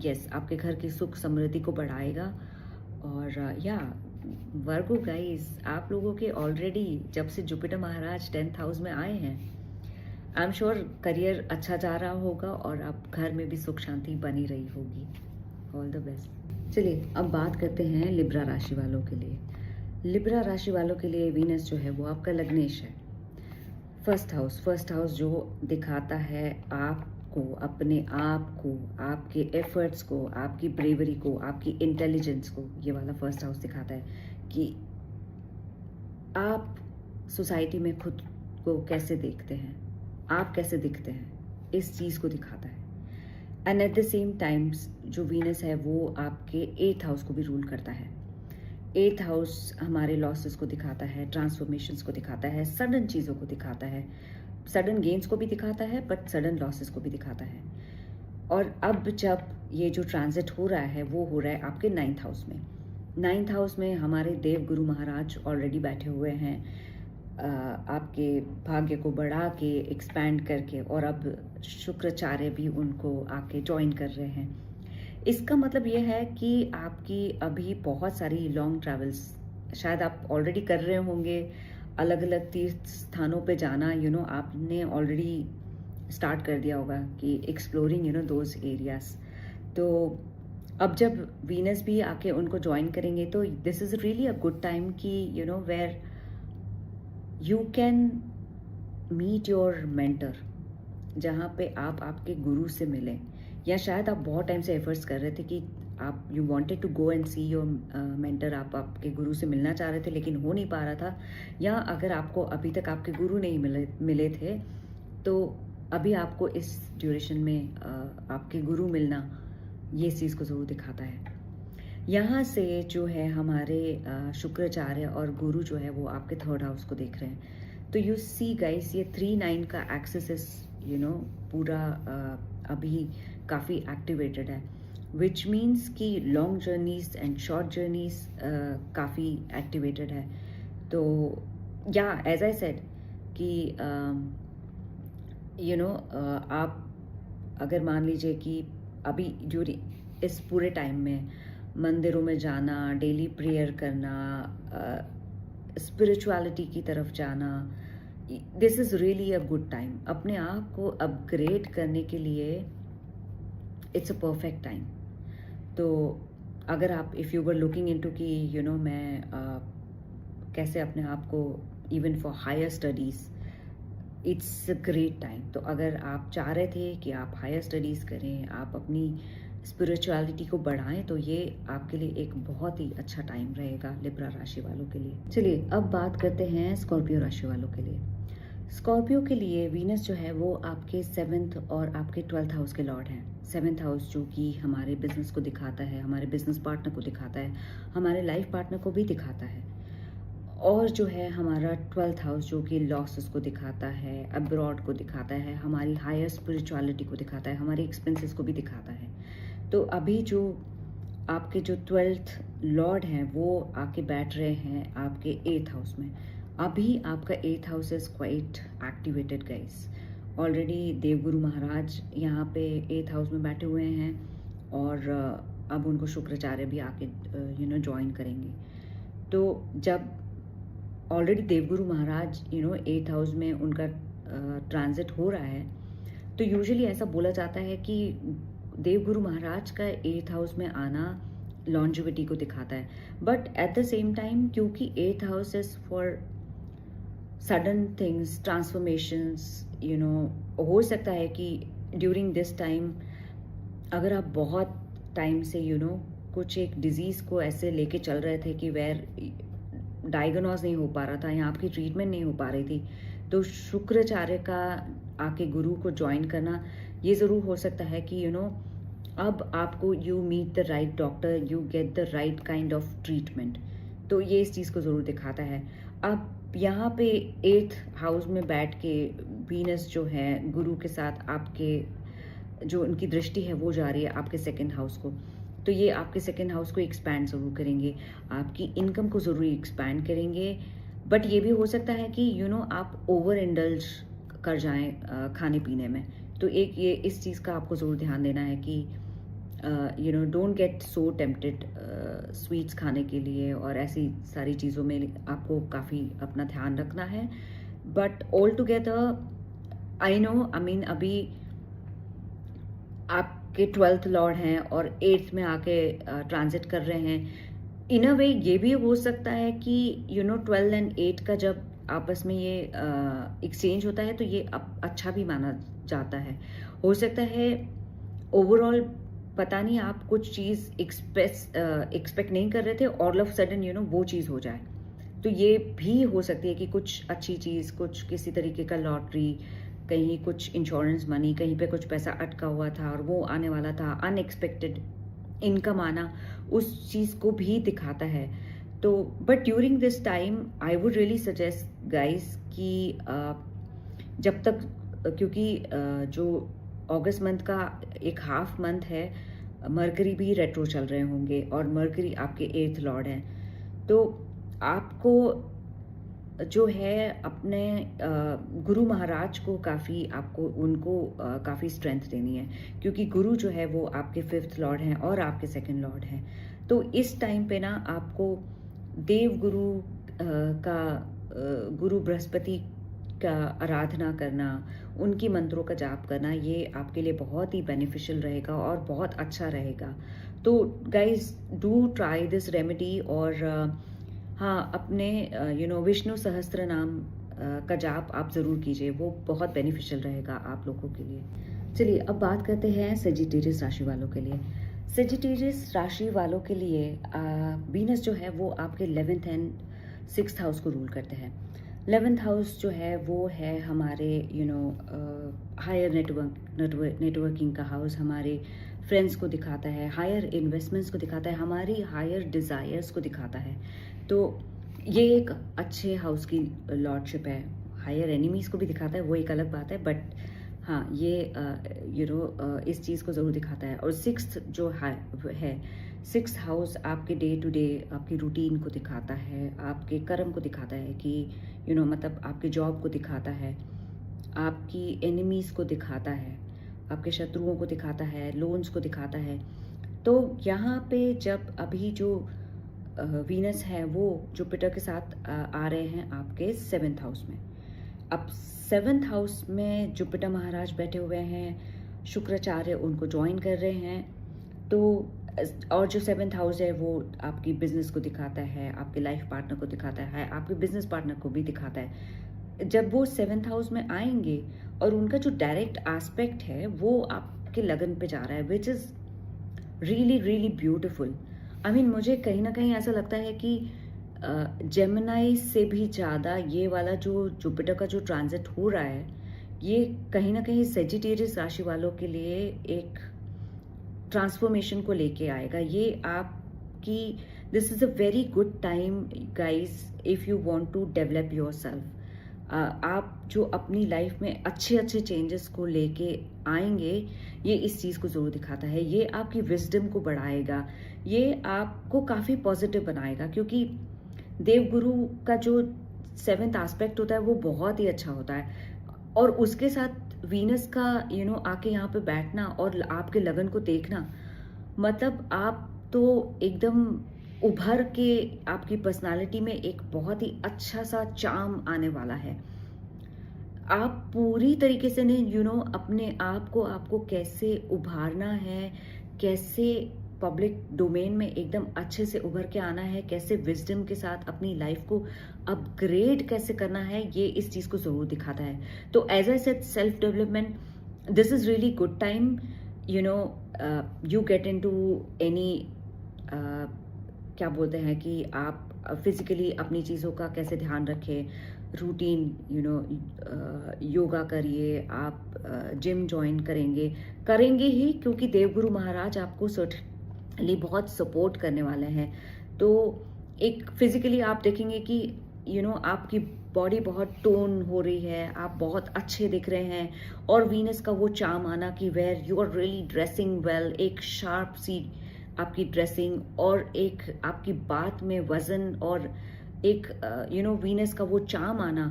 यस आपके घर की सुख समृद्धि को बढ़ाएगा। और या वर्गो गाइस, आप लोगों के ऑलरेडी जब से जुपिटर महाराज 10th हाउस में आए हैं, आई एम श्योर करियर अच्छा जा रहा होगा और अब घर में भी सुख शांति बनी रही होगी। All the best. चलिए अब बात करते हैं लिब्रा राशि वालों के लिए। लिब्रा राशि वालों के लिए वीनस जो है वो आपका लग्नेश है। फर्स्ट हाउस जो दिखाता है आपको, अपने आप को, आपके एफर्ट्स को, आपकी ब्रेवरी को, आपकी इंटेलिजेंस को, ये वाला फर्स्ट हाउस दिखाता है कि आप सोसाइटी में खुद को कैसे देखते हैं, आप कैसे दिखते हैं, इस चीज़ को दिखाता है। And eight the same times जो वीनस है वो आपके 8th हाउस को भी रूल करता है। 8th हाउस हमारे लॉसेस को दिखाता है, ट्रांसफॉर्मेशंस को दिखाता है, सडन चीज़ों को दिखाता है, सडन गेन्स को भी दिखाता है, बट सडन लॉसेस को भी दिखाता है। और अब जब ये जो ट्रांजिट हो रहा है वो हो रहा है आपके 9th हाउस में। 9th हाउस में हमारे देव गुरु महाराज ऑलरेडी बैठे हुए हैं, आपके भाग्य को बढ़ा के एक्सपैंड करके, और अब शुक्राचार्य भी उनको आके ज्वाइन कर रहे हैं। इसका मतलब ये है कि आपकी अभी बहुत सारी लॉन्ग ट्रैवल्स शायद आप ऑलरेडी कर रहे होंगे, अलग अलग तीर्थ स्थानों पे जाना आपने ऑलरेडी स्टार्ट कर दिया होगा कि एक्सप्लोरिंग दोज एरियाज। तो अब जब वीनस भी आके उनको ज्वाइन करेंगे तो this is really a good time कि where you can meet your mentor, जहाँ पे आप आपके गुरु से मिलें, या शायद आप बहुत टाइम से एफर्ट्स कर रहे थे कि आप you wanted to go and see your mentor, आप आपके गुरु से मिलना चाह रहे थे लेकिन हो नहीं पा रहा था, या अगर आपको अभी तक आपके गुरु नहीं मिले थे तो अभी आपको इस ड्यूरेशन में आपके गुरु मिलना ये चीज़ को ज़रूर दिखाता है। यहाँ से जो है हमारे शुक्राचार्य और गुरु जो है वो आपके 3rd हाउस को देख रहे हैं। तो यू सी गाइस, ये 3-9 का एक्सेस इज पूरा अभी काफ़ी एक्टिवेटेड है, विच मीन्स कि long journeys and short journeys काफ़ी एक्टिवेटेड है। तो या एज आई सेड कि आप अगर मान लीजिए कि अभी ड्यूरिंग इस पूरे टाइम में मंदिरों में जाना, डेली प्रेयर करना, स्पिरिचुअलिटी की तरफ जाना, this is really a good time. अपने आप को अपग्रेड करने के लिए इट्स अ परफेक्ट टाइम। तो अगर आप if you were looking into कि मैं कैसे अपने आप को even for higher studies, it's a great time. तो अगर आप चाह रहे थे कि आप हायर स्टडीज़ करें, आप अपनी स्पिरिचुअलिटी को बढ़ाएं, तो ये आपके लिए एक बहुत ही अच्छा टाइम रहेगा लिब्रा राशि वालों के लिए। चलिए अब बात करते हैं स्कॉर्पियो राशि वालों के लिए। स्कॉर्पियो के लिए वीनस जो है वो आपके 7th और आपके 12th हाउस के लॉर्ड हैं। 7th हाउस जो कि हमारे बिजनेस को दिखाता है, हमारे बिजनेस पार्टनर को दिखाता है, हमारे लाइफ पार्टनर को भी दिखाता है, और जो है हमारा 12th हाउस जो कि लॉसेस को दिखाता है, अब्रॉड को दिखाता है, हमारी हायर स्पिरिचुअलिटी को दिखाता है, हमारे एक्सपेंसेस को भी दिखाता है। तो अभी जो आपके जो 12th लॉर्ड हैं वो आके बैठ रहे हैं आपके 8th हाउस में। अभी आपका 8th house is quite activated guys. Already Devguru Maharaj यहाँ पे 8th हाउस में बैठे हुए हैं और अब उनको शुक्राचार्य भी आके ज्वाइन करेंगे। तो जब ऑलरेडी देवगुरु महाराज 8th हाउस में उनका ट्रांजिट हो रहा है, तो यूजुअली ऐसा बोला जाता है कि देवगुरु महाराज का 8th हाउस में आना लॉन्जिविटी को दिखाता है। But at the same time क्योंकि 8th house is for sudden things, transformations, हो सकता है कि ड्यूरिंग दिस टाइम अगर आप बहुत टाइम से कुछ एक डिजीज़ को ऐसे लेके चल रहे थे कि वेर डायग्नोज नहीं हो पा रहा था या आपकी ट्रीटमेंट नहीं हो पा रही थी, तो शुक्राचार्य का आके गुरु को ज्वाइन करना ये ज़रूर हो सकता है कि अब आपको you meet the right doctor, you get the right kind of treatment. तो ये इस चीज़ को ज़रूर दिखाता है। अब यहाँ पे 8th हाउस में बैठ के वीनस जो है गुरु के साथ आपके जो उनकी दृष्टि है वो जा रही है आपके 2nd हाउस को, तो ये आपके 2nd हाउस को एक्सपैंड ज़रूर करेंगे, आपकी इनकम को ज़रूर एक्सपैंड करेंगे। बट ये भी हो सकता है कि आप ओवर इंडल्ज कर जाएं खाने पीने में। तो एक ये इस चीज़ का आपको ज़रूर ध्यान देना है कि don't get so tempted sweets खाने के लिए और ऐसी सारी चीज़ों में आपको काफ़ी अपना ध्यान रखना है। But all together I mean अभी आपके 12th लॉर्ड हैं और 8th में आके ट्रांजिट कर रहे हैं। इन अ वे ये भी हो सकता है कि 12 एंड 8 का जब आपस में ये एक्सचेंज होता है तो ये अच्छा भी माना जाता है। हो सकता है ओवरऑल पता नहीं आप कुछ चीज़ एक्सपेक्ट नहीं कर रहे थे, ऑल ऑफ सडन वो चीज़ हो जाए। तो ये भी हो सकती है कि कुछ अच्छी चीज़, कुछ किसी तरीके का लॉटरी, कहीं कुछ इंश्योरेंस मनी, कहीं पे कुछ पैसा अटका हुआ था और वो आने वाला था, अनएक्सपेक्टेड इनकम आना, उस चीज़ को भी दिखाता है। तो but during this time I would really suggest guys कि जब तक क्योंकि जो अगस्त मंथ का एक हाफ मंथ है, मरकरी भी रेट्रो चल रहे होंगे और मरकरी आपके 8th लॉर्ड हैं, तो आपको जो है अपने गुरु महाराज को काफ़ी आपको उनको काफ़ी स्ट्रेंथ देनी है, क्योंकि गुरु जो है वो आपके 5th लॉर्ड हैं और आपके 2nd लॉर्ड हैं। तो इस टाइम पे ना आपको देव गुरु का गुरु बृहस्पति का आराधना करना, उनकी मंत्रों का जाप करना, ये आपके लिए बहुत ही बेनिफिशियल रहेगा और बहुत अच्छा रहेगा। तो guys do try this remedy और हाँ, अपने विष्णु सहस्त्र नाम का जाप आप ज़रूर कीजिए, वो बहुत बेनिफिशियल रहेगा आप लोगों के लिए। चलिए अब बात करते हैं सेजिटेरियस राशि वालों के लिए। सेजिटेरियस राशि वालों के लिए वीनस जो है वो आपके 11th एंड 6th हाउस को रूल करते हैं। 11th हाउस जो है वो है हमारे हायर नेटवर्किंग का हाउस, हमारे फ्रेंड्स को दिखाता है, हायर इन्वेस्टमेंट्स को दिखाता है, हमारी हायर डिज़ायर्स को दिखाता है। तो ये एक अच्छे हाउस की लॉर्डशिप है। हायर एनिमीज़ को भी दिखाता है, वो एक अलग बात है, बट हाँ ये इस चीज़ को ज़रूर दिखाता है। और 6th जो है 6th हाउस आपके डे टू डे आपकी रूटीन को दिखाता है, आपके कर्म को दिखाता है कि मतलब आपके जॉब को दिखाता है, आपकी एनिमीज़ को दिखाता है, आपके शत्रुओं को दिखाता है, लोन्स को दिखाता है। तो यहाँ पे जब अभी जो वीनस है वो जुपिटर के साथ आ रहे हैं आपके 7th हाउस में। अब 7th हाउस में जुपिटर महाराज बैठे हुए हैं, शुक्राचार्य उनको ज्वाइन कर रहे हैं। तो और जो 7th हाउस है वो आपकी बिजनेस को दिखाता है, आपके लाइफ पार्टनर को दिखाता है, आपके बिजनेस पार्टनर को भी दिखाता है। जब वो 7th हाउस में आएंगे और उनका जो डायरेक्ट एस्पेक्ट है वो आपके लगन पे जा रहा है, which is really really beautiful. I mean मुझे कहीं ना कहीं ऐसा लगता है कि जेमिनाई से भी ज़्यादा ये वाला जो जुपिटर का जो ट्रांजिट हो रहा है, ये कहीं ना कहीं सेजिटेरियस राशि वालों के लिए एक ट्रांसफॉर्मेशन को लेके आएगा। ये आपकी this is a very good time guys if you want to develop yourself. आप जो अपनी लाइफ में अच्छे अच्छे चेंजेस को लेके आएंगे, ये इस चीज़ को ज़रूर दिखाता है। ये आपकी विजडम को बढ़ाएगा, ये आपको काफ़ी पॉजिटिव बनाएगा, क्योंकि देवगुरु का जो 7th एस्पेक्ट होता है वो बहुत ही अच्छा होता है, और उसके साथ वीनस का आके यहाँ पे बैठना और आपके लगन को देखना, मतलब आप तो एकदम उभर के, आपकी पर्सनालिटी में एक बहुत ही अच्छा सा चार्म आने वाला है। आप पूरी तरीके से ने अपने आप को आपको कैसे उभारना है, कैसे पब्लिक डोमेन में एकदम अच्छे से उभर के आना है, कैसे विजडम के साथ अपनी लाइफ को अपग्रेड कैसे करना है, ये इस चीज़ को ज़रूर दिखाता है। तो as I said, self development, this is really good time, you get into any, क्या बोलते हैं कि आप फिजिकली अपनी चीज़ों का कैसे ध्यान रखें, रूटीन, योगा करिए, आप जिम ज्वाइन करेंगे ही, क्योंकि देवगुरु महाराज आपको सर्टनली बहुत सपोर्ट करने वाले हैं। तो एक फिजिकली आप देखेंगे कि आपकी बॉडी बहुत टोन हो रही है, आप बहुत अच्छे दिख रहे हैं, और वीनस का वो चार्म आना कि where you are really dressing well, एक शार्प सी आपकी ड्रेसिंग, और एक आपकी बात में वजन, और एक वीनस का वो चार्म आना।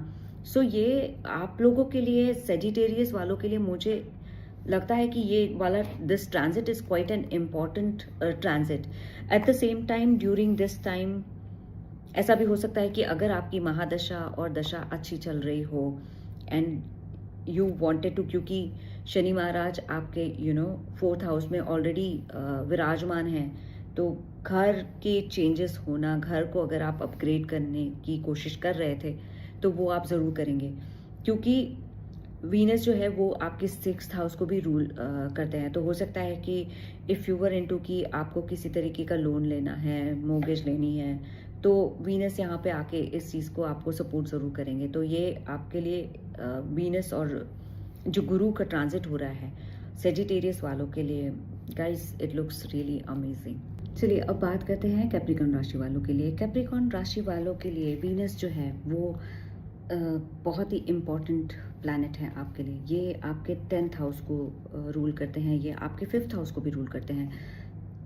सो ये आप लोगों के लिए, सेजिटेरियस वालों के लिए, मुझे लगता है कि ये वाला this transit is quite an important transit. Eight the same time, during this time ऐसा भी हो सकता है कि अगर आपकी महादशा और दशा अच्छी चल रही हो, एंड यू वांटेड टू, क्योंकि शनि महाराज आपके 4th हाउस में ऑलरेडी विराजमान हैं, तो घर के चेंजेस होना, घर को अगर आप अपग्रेड करने की कोशिश कर रहे थे तो वो आप ज़रूर करेंगे, क्योंकि वीनस जो है वो आपके 6th हाउस को भी रूल करते हैं। तो हो सकता है कि इफ़ यू वर इनटू कि आपको किसी तरीके का लोन लेना है, मोर्गेज लेनी है, तो वीनस यहाँ पे आके इस चीज़ को आपको सपोर्ट ज़रूर करेंगे। तो ये आपके लिए वीनस और जो गुरु का ट्रांजिट हो रहा है सेजिटेरियस वालों के लिए, guys, it looks really amazing. चलिए अब बात करते हैं कैप्रिकॉर्न राशि वालों के लिए। कैप्रिकॉर्न राशि वालों के लिए वीनस जो है वो बहुत ही इम्पॉर्टेंट प्लैनेट है आपके लिए। ये आपके 10th हाउस को रूल करते हैं, ये आपके 5th हाउस को भी रूल करते हैं।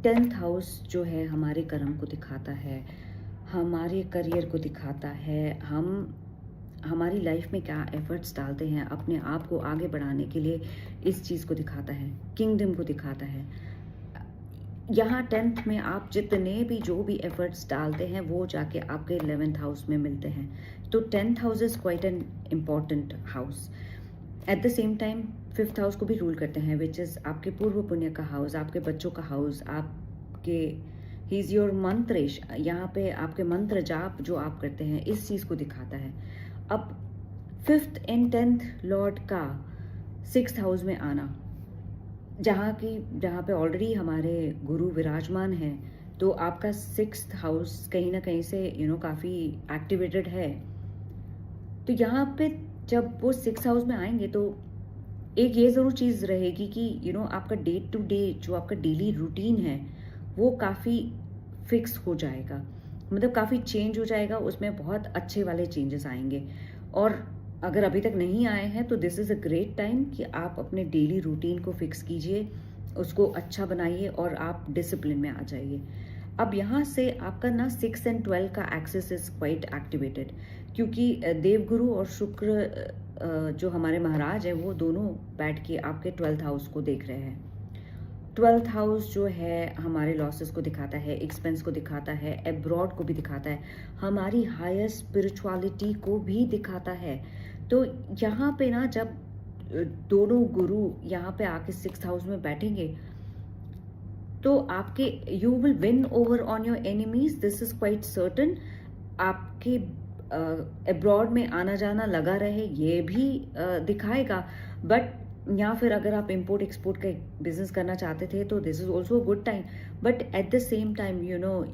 10th हाउस जो है हमारे कर्म को दिखाता है, हमारे करियर को दिखाता है, हम हमारी लाइफ में क्या एफर्ट्स डालते हैं अपने आप को आगे बढ़ाने के लिए, इस चीज़ को दिखाता है, किंगडम को दिखाता है। यहाँ 10th में आप जितने भी जो भी एफर्ट्स डालते हैं वो जाके आपके 11th हाउस में मिलते हैं। तो 10th house is quite an important house. Eight the same time 5th house को भी रूल करते हैं, विच इज़ आपके पूर्व पुण्य का हाउस, आपके बच्चों का हाउस, आपके ही इज़ योर मंत्रेश, यहाँ पे आपके मंत्र जाप जो आप करते हैं, इस चीज़ को दिखाता है। अब 5th एंड 10th लॉर्ड का 6th हाउस में आना, जहाँ पे ऑलरेडी हमारे गुरु विराजमान हैं, तो आपका 6th हाउस कहीं ना कहीं से काफ़ी एक्टिवेटेड है। तो यहाँ पे जब वो 6th हाउस में आएंगे तो एक ये ज़रूर चीज़ रहेगी कि आपका डे टू डे जो आपका डेली रूटीन है वो काफ़ी फिक्स हो जाएगा, मतलब काफ़ी चेंज हो जाएगा, उसमें बहुत अच्छे वाले चेंजेस आएंगे। और अगर अभी तक नहीं आए हैं तो this is a great time कि आप अपने डेली रूटीन को फिक्स कीजिए, उसको अच्छा बनाइए और आप डिसिप्लिन में आ जाइए। अब यहाँ से आपका ना 6 एंड 12 का एक्सेस इज क्वाइट एक्टिवेटेड, क्योंकि देवगुरु और शुक्र जो हमारे महाराज हैं वो दोनों बैठ के आपके 12th हाउस को देख रहे हैं। 12th हाउस जो है हमारे लॉसेस को दिखाता है, एक्सपेंस को दिखाता है, एब्रॉड को भी दिखाता है, हमारी हायर स्पिरिचुअलिटी को भी दिखाता है। तो यहाँ पे ना जब दोनों गुरु यहाँ पे आके 6th हाउस में बैठेंगे तो आपके you will win over on your enemies, this is quite certain. आपके अब्रॉड में आना जाना लगा रहे ये भी दिखाएगा, बट या फिर अगर आप इम्पोर्ट एक्सपोर्ट का बिजनेस करना चाहते थे तो this is also a good time, but at the same time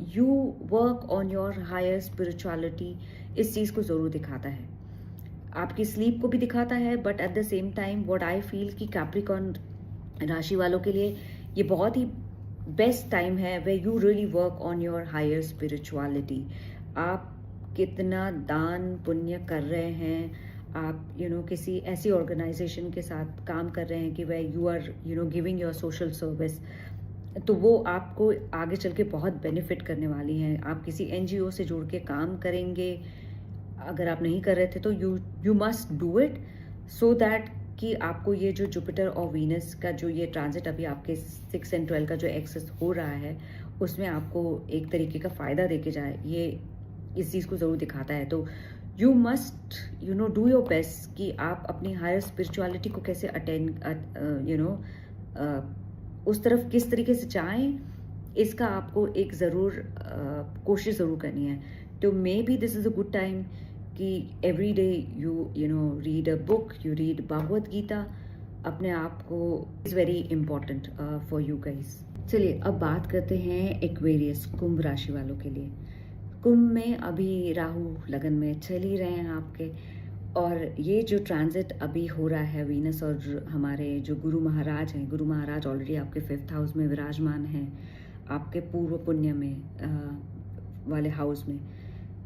you work on your higher spirituality, इस चीज़ को ज़रूर दिखाता है। आपकी स्लीप को भी दिखाता है, but at the same time what I feel कि कैप्रिकॉर्न राशि वालों के लिए ये बहुत ही बेस्ट टाइम है way you really work on your higher spirituality. आप कितना दान पुण्य कर रहे हैं, आप किसी ऐसी ऑर्गेनाइजेशन के साथ काम कर रहे हैं कि way you are giving your social service, तो वो आपको आगे चल के बहुत बेनिफिट करने वाली हैं। आप किसी NGO से जुड़ के काम करेंगे अगर आप नहीं कर रहे थे तो you must do it, so that कि आपको ये जो जुपिटर और वीनस का जो ये ट्रांजिट अभी आपके 6 एंड 12 का जो एक्सेस हो रहा है, उसमें आपको एक तरीके का फ़ायदा देके जाए, ये इस चीज़ को ज़रूर दिखाता है। तो you must do your best कि आप अपनी हायर स्पिरिचुअलिटी को कैसे अटेंड उस तरफ किस तरीके से जाएं, इसका आपको एक ज़रूर कोशिश ज़रूर करनी है। तो maybe this is a good time कि every day you read a book, you read Bhagavad Gita, अपने आप को is very important for you guys. चलिए अब बात करते हैं एक्वेरियस कुंभ राशि वालों के लिए। कुंभ में अभी राहु लगन में चल ही रहे हैं आपके, और ये जो ट्रांजिट अभी हो रहा है वीनस और हमारे जो गुरु महाराज हैं, गुरु महाराज ऑलरेडी आपके 5th हाउस में विराजमान हैं, आपके पूर्व पुण्य में वाले हाउस में।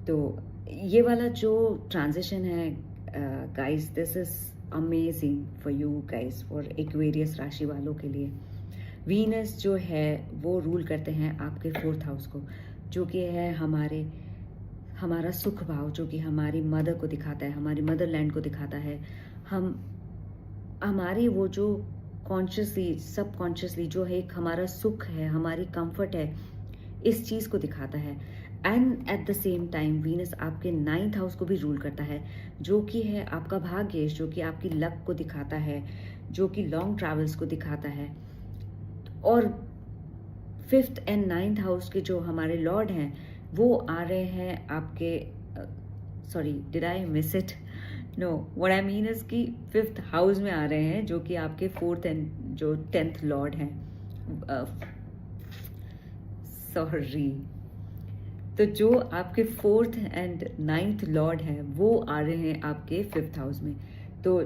तो ये वाला जो ट्रांजिशन है guys, this is amazing for you guys, for Aquarius राशि वालों के लिए। वीनस जो है वो रूल करते हैं आपके 4th हाउस को, जो कि है हमारा सुख भाव, जो कि हमारी मदर को दिखाता है, हमारी मदरलैंड को दिखाता है। हमारी वो जो कॉन्शियसली सबकॉन्शियसली जो है एक हमारा सुख है, हमारी कंफर्ट है, इस चीज़ को दिखाता है। And eight the same time Venus आपके 9th हाउस को भी रूल करता है, जो कि है आपका भाग्य, जो कि आपकी लक को दिखाता है, जो कि लॉन्ग ट्रैवल्स को दिखाता है। और 5th एंड 9th हाउस के जो हमारे लॉर्ड हैं वो आ रहे हैं आपके, sorry did I miss it, know what I mean is कि 5th हाउस में आ रहे हैं, जो कि आपके 4th एंड जो 10th लॉर्ड हैं, सॉरी, तो जो आपके 4th एंड 9th लॉर्ड हैं वो आ रहे हैं आपके 5th हाउस में। तो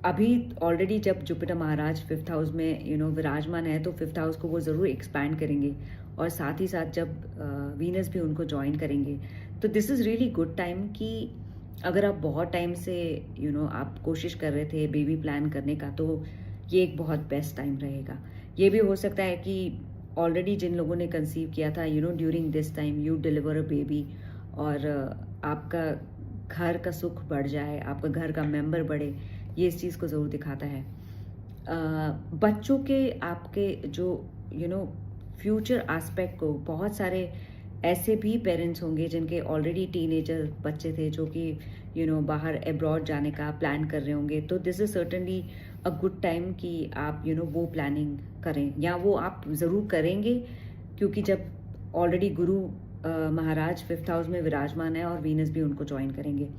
अभी ऑलरेडी जब जुपिटर महाराज 5th हाउस में विराजमान है, तो 5th हाउस को वो ज़रूर एक्सपैंड करेंगे, और साथ ही साथ जब वीनस भी उनको ज्वाइन करेंगे, तो this is really good time कि अगर आप बहुत टाइम से आप कोशिश कर रहे थे बेबी प्लान करने का, तो ये एक बहुत बेस्ट टाइम रहेगा। ये भी हो सकता है कि ऑलरेडी जिन लोगों ने कंसीव किया था, during this time you deliver a baby, और आपका घर का सुख बढ़ जाए, आपका घर का मेंबर बढ़े, ये इस चीज़ को ज़रूर दिखाता है। बच्चों के आपके जो फ्यूचर एस्पेक्ट को, बहुत सारे ऐसे भी पेरेंट्स होंगे जिनके ऑलरेडी टीनेजर बच्चे थे, जो कि बाहर अब्रॉड जाने का प्लान कर रहे होंगे। तो this is certainly a good time कि आप वो प्लानिंग करें, या वो आप ज़रूर करेंगे, क्योंकि जब already Guru Maharaj 5th house में विराजमान है और वीनस भी उनको ज्वाइन करेंगे।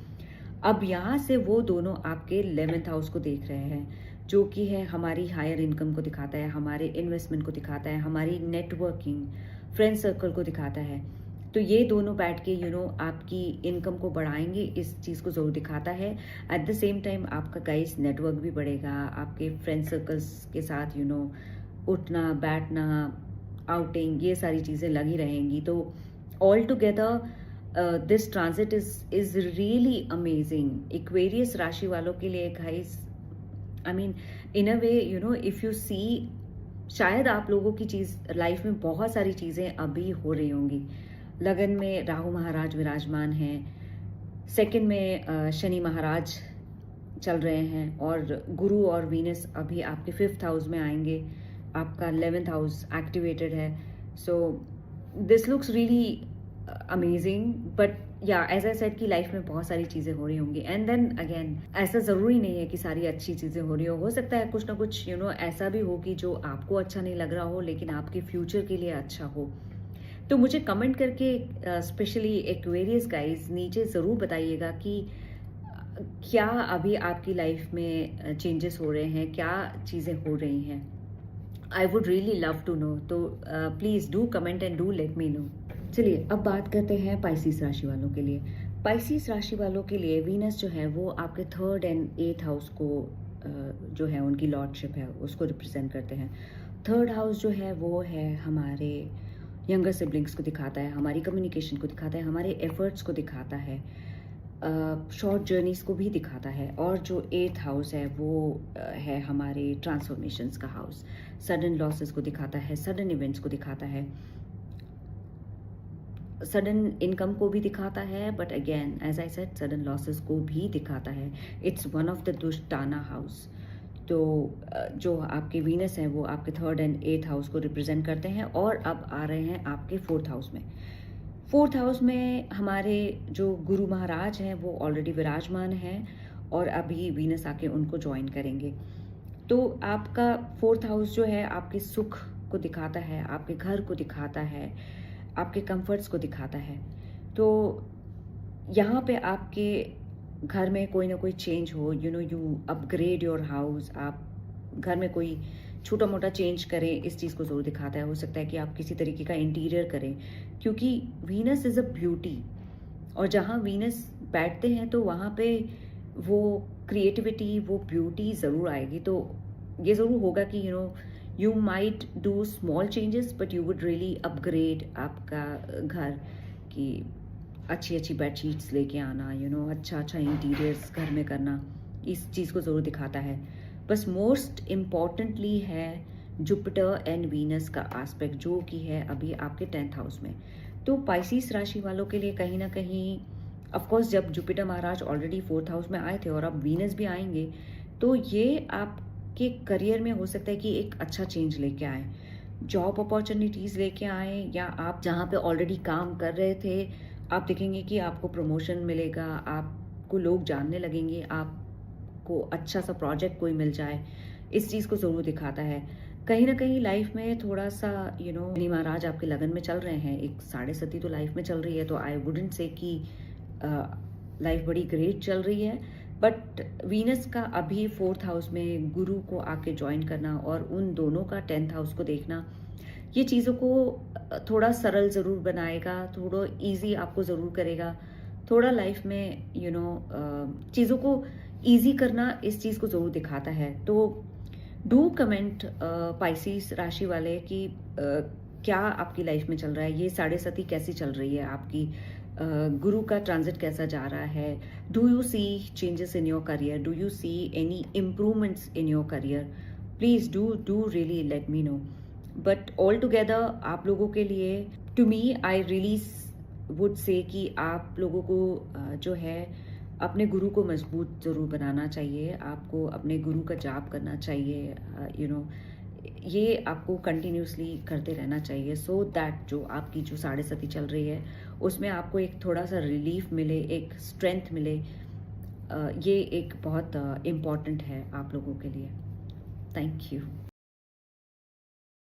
अब यहाँ से वो दोनों आपके 11th हाउस को देख रहे हैं, जो कि है हमारी हायर इनकम को दिखाता है, हमारे इन्वेस्टमेंट को दिखाता है, हमारी नेटवर्किंग, फ्रेंड सर्कल को दिखाता है। तो ये दोनों बैठ के आपकी इनकम को बढ़ाएंगे, इस चीज़ को ज़रूर दिखाता है। एट द सेम टाइम आपका गाइस नेटवर्क भी बढ़ेगा, आपके फ्रेंड सर्कल्स के साथ उठना बैठना, आउटिंग, ये सारी चीज़ें लगी रहेंगी। तो all together this transit is really amazing Aquarius राशि वालों के लिए guys. I mean in a way if you see, शायद आप लोगों की चीज़ लाइफ में बहुत सारी चीज़ें अभी हो रही होंगी। लगन में राहु महाराज विराजमान हैं, सेकंड में शनि महाराज चल रहे हैं, और गुरु और वीनस अभी आपके 5th हाउस में आएंगे, आपका 11th हाउस एक्टिवेटेड है। So this looks really amazing, but या एज आई सेड कि लाइफ में बहुत सारी चीज़ें हो रही होंगी। एंड देन अगेन ऐसा ज़रूरी नहीं है कि सारी अच्छी चीज़ें हो रही हो सकता है कुछ ना कुछ ऐसा भी हो कि जो आपको अच्छा नहीं लग रहा हो, लेकिन आपके फ्यूचर के लिए अच्छा हो। तो मुझे कमेंट करके स्पेशली एक्वेरियस गाइज नीचे ज़रूर बताइएगा कि क्या अभी आपकी लाइफ में चेंजेस हो रहे हैं, क्या चीज़ें हो रही हैं। I would really love to know, तो please do comment and do let me know. चलिए अब बात करते हैं पाइसिस राशि वालों के लिए। पाइसिस राशि वालों के लिए वीनस जो है वो आपके 3rd एंड 8th हाउस को जो है उनकी लॉर्डशिप है, उसको रिप्रेजेंट करते हैं। 3rd हाउस जो है वो है हमारे यंगर सिबलिंग्स को दिखाता है, हमारी कम्युनिकेशन को दिखाता है, हमारे एफर्ट्स को दिखाता है, शॉर्ट जर्नीज को भी दिखाता है। और जो 8th हाउस है वो है हमारे ट्रांसफॉर्मेशंस का हाउस, सडन लॉसेस को दिखाता है, सडन इवेंट्स को दिखाता है। सडन इनकम को भी दिखाता है, but again as I said sudden losses को भी दिखाता है। It's one of the dusthana house. तो जो आपके वीनस है वो आपके 3rd एंड 8th हाउस को रिप्रेजेंट करते हैं, और अब आ रहे हैं आपके 4th हाउस में। 4th हाउस में हमारे जो गुरु महाराज हैं वो ऑलरेडी विराजमान हैं, और अभी वीनस आके उनको ज्वाइन करेंगे। तो आपका 4th हाउस जो है आपके सुख को दिखाता है, आपके घर को दिखाता है, आपके कंफर्ट्स को दिखाता है। तो यहाँ पे आपके घर में कोई ना कोई चेंज हो, यू अपग्रेड योर हाउस, आप घर में कोई छोटा मोटा चेंज करें, इस चीज़ को ज़रूर दिखाता है। हो सकता है कि आप किसी तरीके का इंटीरियर करें, क्योंकि वीनस इज़ अ ब्यूटी, और जहाँ वीनस बैठते हैं तो वहाँ पे वो क्रिएटिविटी, वो ब्यूटी ज़रूर आएगी। तो ये ज़रूर होगा कि you might do small changes, but you would really upgrade आपका घर, कि अच्छी अच्छी बेडशीट्स लेके आना, अच्छा अच्छा इंटीरियर्स घर में करना, इस चीज़ को ज़रूर दिखाता है। बस मोस्ट इम्पॉर्टेंटली है जुपिटर एंड वीनस का एस्पेक्ट, जो कि है अभी आपके 10th हाउस में। तो पाइसिस राशि वालों के लिए कहीं ना कहीं, ऑफ कोर्स जब जुपिटर महाराज ऑलरेडी 4th हाउस में आए थे और अब वीनस भी आएंगे, तो ये आपके करियर में हो सकता है कि एक अच्छा चेंज लेके आए, जॉब अपॉर्चुनिटीज़ लेके आए, या आप जहाँ पे ऑलरेडी काम कर रहे थे आप देखेंगे कि आपको प्रमोशन मिलेगा, आपको लोग जानने लगेंगे, आपको अच्छा सा प्रोजेक्ट कोई मिल जाए, इस चीज़ को ज़रूर दिखाता है। कहीं ना कहीं लाइफ में थोड़ा सा शनि महाराज आपके लगन में चल रहे हैं, एक 7.5 तो लाइफ में चल रही है, तो आई वुडेंट से कि लाइफ बड़ी ग्रेट चल रही है, बट वीनस का अभी 4th हाउस में गुरु को आके ज्वाइन करना और उन दोनों का 10th हाउस को देखना, ये चीज़ों को थोड़ा सरल ज़रूर बनाएगा, थोड़ा इजी आपको ज़रूर करेगा, थोड़ा लाइफ में चीज़ों को इजी करना, इस चीज़ को ज़रूर दिखाता है। तो डू कमेंट पाइसिस राशि वाले कि क्या आपकी लाइफ में चल रहा है, ये 7.5 कैसी चल रही है आपकी, गुरु का ट्रांजिट कैसा जा रहा है, do you see changes in your career, do you see any improvements in your career, please do really let me know. But all together आप लोगों के लिए, to me I really would say कि आप लोगों को जो है अपने गुरु को मजबूत ज़रूर बनाना चाहिए, आपको अपने गुरु का जाप करना चाहिए, ये आपको कंटिन्यूसली करते रहना चाहिए, सो दैट जो आपकी जो 7.5 चल रही है उसमें आपको एक थोड़ा सा रिलीफ मिले, एक स्ट्रेंथ मिले। ये एक बहुत इम्पॉर्टेंट है आप लोगों के लिए। Thank you.